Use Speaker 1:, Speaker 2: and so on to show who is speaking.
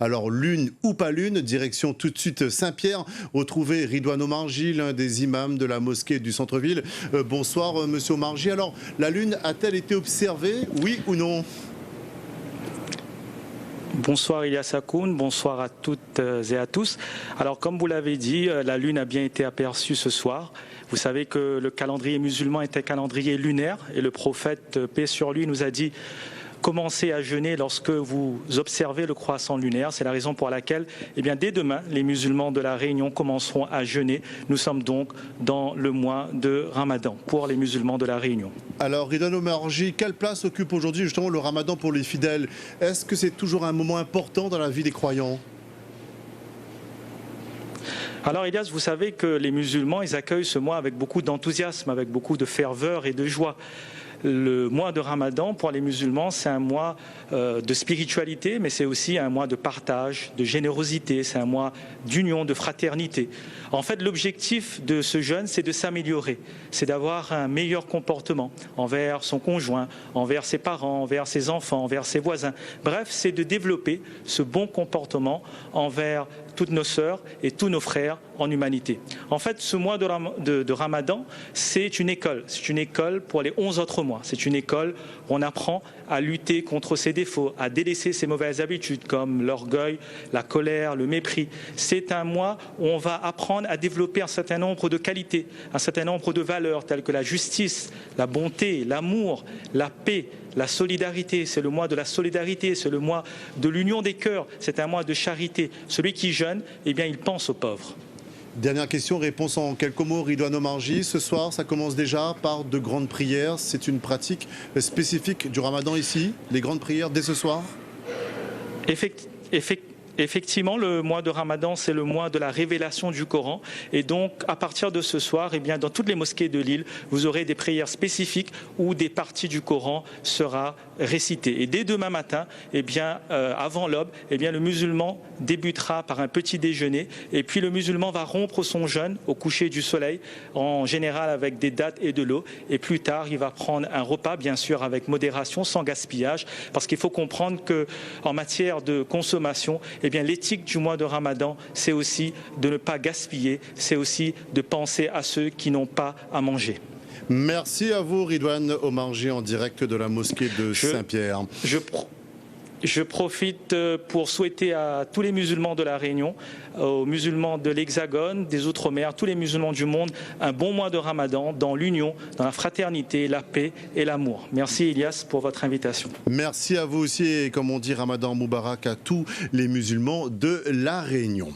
Speaker 1: Alors, lune ou pas lune, direction tout de suite Saint-Pierre, retrouver Ridouane Omarji, l'un des imams de la mosquée du centre-ville. Bonsoir, monsieur Omarji. Alors, la lune a-t-elle été observée, oui ou non?
Speaker 2: Bonsoir Ilyas Akoun, bonsoir à toutes et à tous. Alors comme vous l'avez dit, la lune a bien été aperçue ce soir. Vous savez que le calendrier musulman est un calendrier lunaire et le prophète, paix sur lui, nous a dit commencez à jeûner lorsque vous observez le croissant lunaire. C'est la raison pour laquelle, dès demain, les musulmans de la Réunion commenceront à jeûner. Nous sommes donc dans le mois de Ramadan pour les musulmans de la Réunion.
Speaker 1: Alors, Ridouane Omarji, quelle place occupe aujourd'hui justement le Ramadan pour les fidèles? Est-ce que c'est toujours un moment important dans la vie des croyants?
Speaker 2: Alors Ilyas, vous savez que les musulmans, ils accueillent ce mois avec beaucoup d'enthousiasme, avec beaucoup de ferveur et de joie. Le mois de Ramadan, pour les musulmans, c'est un mois de spiritualité, mais c'est aussi un mois de partage, de générosité, c'est un mois d'union, de fraternité. En fait, l'objectif de ce jeûne, c'est de s'améliorer, c'est d'avoir un meilleur comportement envers son conjoint, envers ses parents, envers ses enfants, envers ses voisins. Bref, c'est de développer ce bon comportement envers toutes nos sœurs et tous nos frères en humanité. En fait, ce mois de Ramadan, c'est une école pour les 11 autres mois. C'est une école où on apprend à lutter contre ses défauts, à délaisser ses mauvaises habitudes comme l'orgueil, la colère, le mépris. C'est un mois où on va apprendre à développer un certain nombre de qualités, un certain nombre de valeurs telles que la justice, la bonté, l'amour, la paix, la solidarité. C'est le mois de la solidarité, c'est le mois de l'union des cœurs, c'est un mois de charité. Celui qui jeûne, il pense aux pauvres.
Speaker 1: Dernière question, réponse en quelques mots, Ridouane Omarji. Ce soir, ça commence déjà par de grandes prières. C'est une pratique spécifique du Ramadan ici, les grandes prières dès ce soir?
Speaker 2: Effectivement, le mois de Ramadan, c'est le mois de la révélation du Coran. Et donc, à partir de ce soir, dans toutes les mosquées de l'île, vous aurez des prières spécifiques où des parties du Coran sera récitées. Et dès demain matin, avant l'aube, le musulman débutera par un petit déjeuner. Et puis, le musulman va rompre son jeûne au coucher du soleil, en général avec des dattes et de l'eau. Et plus tard, il va prendre un repas, bien sûr, avec modération, sans gaspillage. Parce qu'il faut comprendre qu'en matière de consommation, l'éthique du mois de Ramadan, c'est aussi de ne pas gaspiller, c'est aussi de penser à ceux qui n'ont pas à manger.
Speaker 1: Merci à vous, Ridouane Omarji, en direct de la mosquée de Saint-Pierre.
Speaker 2: Je profite pour souhaiter à tous les musulmans de la Réunion, aux musulmans de l'Hexagone, des Outre-mer, tous les musulmans du monde, un bon mois de Ramadan dans l'union, dans la fraternité, la paix et l'amour. Merci Ilyas pour votre invitation.
Speaker 1: Merci à vous aussi et comme on dit, Ramadan Moubarak à tous les musulmans de la Réunion.